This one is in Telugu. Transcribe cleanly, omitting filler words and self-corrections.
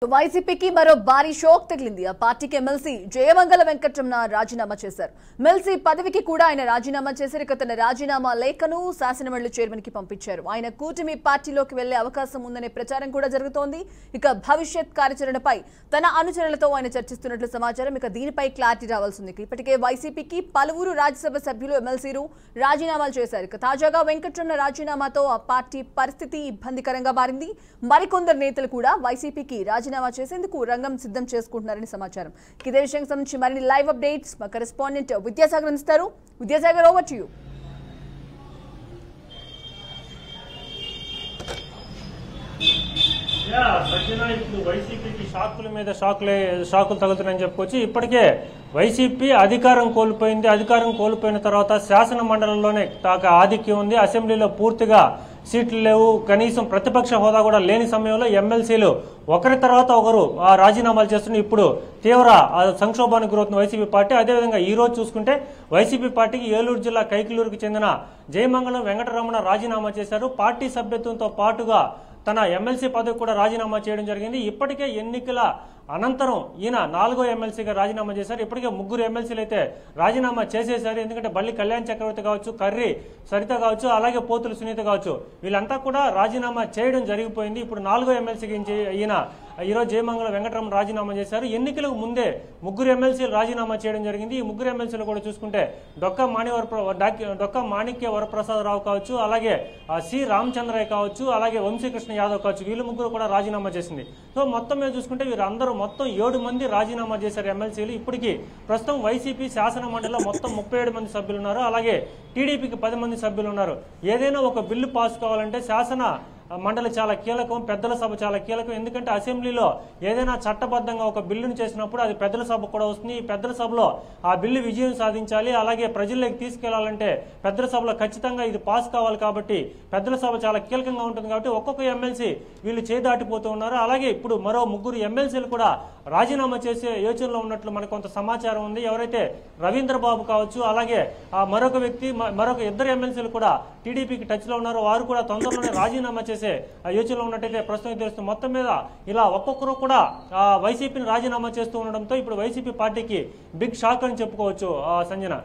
వైసీపీకి మరో భారీ షాక్ తగిలింది. ఆ పార్టీకి ఎమ్మెల్సీ జయమంగళ వెంకటరమణ రాజీనామా చేశారు. ఎమ్మెల్సీ పదవికి కూడా ఆయన రాజీనామా చేశారు. ఇక తన రాజీనామా లేఖను శాసనమండలి చైర్మన్ కి పంపించారు. ఆయన కూటమి పార్టీలోకి వెళ్లే అవకాశం ఉందనే ప్రచారం కూడా జరుగుతోంది. ఇక భవిష్యత్ కార్యాచరణపై తన అనుచరులతో ఆయన చర్చిస్తున్నట్లు సమాచారం. ఇక దీనిపై క్లారిటీ రావాల్సింది. ఇప్పటికే వైసీపీకి పలువురు రాజ్యసభ సభ్యులు ఎమ్మెల్సీలు రాజీనామాలు చేశారు. ఇక తాజాగా వెంకటరమణ రాజీనామాతో ఆ పార్టీ పరిస్థితి ఇబ్బందికరంగా మారింది. మరికొందరు నేతలు కూడా వైసీపీకి రాజీనామా చేసేందుకు రంగం సిద్ధం చేసుకుంటున్నారని సమాచారం. ఇదే విషయానికి సంబంధించి మరిన్ని లైవ్ అప్డేట్స్ మా కరెస్పాండెంట్ విద్యాసాగర్ అందిస్తారు. Vidyasagar, over to you. ఇప్పుడు వైసీపీకి షాకుల మీద షాకులు తగులుతున్నాయని చెప్పుకోవచ్చు. ఇప్పటికే వైసీపీ అధికారం కోల్పోయింది. అధికారం కోల్పోయిన తర్వాత శాసన మండలంలోనే ఆధిక్యం ఉంది. అసెంబ్లీలో పూర్తిగా సీట్లు లేవు. కనీసం ప్రతిపక్ష హోదా కూడా లేని సమయంలో ఎమ్మెల్సీలు ఒకరి తర్వాత ఒకరు రాజీనామాలు చేస్తున్నారు. ఇప్పుడు తీవ్ర సంక్షోభానికి గురవుతున్న వైసీపీ పార్టీ. అదేవిధంగా ఈ రోజు చూసుకుంటే వైసీపీ పార్టీకి ఏలూరు జిల్లా కైకిలూరుకు చెందిన జయమంగళం వెంకటరమణ రాజీనామా చేశారు. పార్టీ సభ్యత్వంతో పాటుగా తన ఎమ్మెల్సీ పదవి కూడా రాజీనామా చేయడం జరిగింది. ఇప్పటికే ఎన్నికల అనంతరం ఈయన 4వ ఎమ్మెల్సీగా రాజీనామా చేశారు. ఇప్పటికే 3 ఎమ్మెల్సీలు అయితే రాజీనామా చేసేశారు. ఎందుకంటే బల్లి కళ్యాణ్ చక్రవర్తి కావచ్చు, కర్రీ సరిత కావచ్చు, అలాగే పోతుల సునీత కావచ్చు, వీళ్ళంతా కూడా రాజీనామా చేయడం జరిగిపోయింది. ఇప్పుడు 4వ ఎమ్మెల్సీకి ఈయన ఈరోజు జయమంగళం వెంకటరమణ రాజీనామా చేశారు. ఎన్నికలకు ముందే 3 ఎమ్మెల్సీలు రాజీనామా చేయడం జరిగింది. ఈ 3 ఎమ్మెల్సీలు కూడా చూసుకుంటే డొక్కా మాణిక్య వరప్రసాదరావు కావచ్చు, అలాగే సి రామచంద్రయ్య కావచ్చు, అలాగే వంశీకృష్ణ యాదవ్ కావచ్చు, వీళ్ళు 3 కూడా రాజీనామా చేసింది. సో మొత్తం మీద చూసుకుంటే వీరందరూ మొత్తం 7 మంది రాజీనామా చేశారు ఎమ్మెల్సీలు. ఇప్పటికీ ప్రస్తుతం వైసీపీ శాసన మండలిలో మొత్తం 37 మంది సభ్యులు ఉన్నారు. అలాగే టీడీపీకి 10 మంది సభ్యులు ఉన్నారు. ఏదైనా ఒక బిల్లు పాస్ కావాలంటే శాసన మండలి చాలా కీలకం, పెద్దల సభ చాలా కీలకం. ఎందుకంటే అసెంబ్లీలో ఏదైనా చట్టబద్ధంగా ఒక బిల్లును చేసినప్పుడు అది పెద్దల సభ కూడా వస్తుంది. ఈ పెద్దల సభలో ఆ బిల్లు విజయం సాధించాలి, అలాగే ప్రజల్లోకి తీసుకెళ్లాలంటే పెద్దల సభలో ఖచ్చితంగా ఇది పాస్ కావాలి. కాబట్టి పెద్దల సభ చాలా కీలకంగా ఉంటుంది. కాబట్టి ఒక్కొక్క ఎమ్మెల్సీ వీళ్ళు చేదాటిపోతూ ఉన్నారు. అలాగే ఇప్పుడు మరో 3 ఎమ్మెల్సీలు కూడా రాజీనామా చేసే యోచనలో ఉన్నట్లు మనకు కొంత సమాచారం ఉంది. ఎవరైతే రవీంద్రబాబు కావచ్చు, అలాగే మరొక వ్యక్తి, మరొక 2 ఎమ్మెల్సీలు కూడా టీడీపీకి టచ్ లో ఉన్నారు. వారు కూడా తొందరలోనే రాజీనామా చేసే యోచనలో ఉన్నట్టయితే ప్రస్తుతం తెలుస్తుంది. మొత్తం మీద ఇలా ఒక్కొక్కరు కూడా వైసీపీని రాజీనామా చేస్తూ ఉండడంతో ఇప్పుడు వైసీపీ పార్టీకి బిగ్ షాక్ అని చెప్పుకోవచ్చు. సంజన.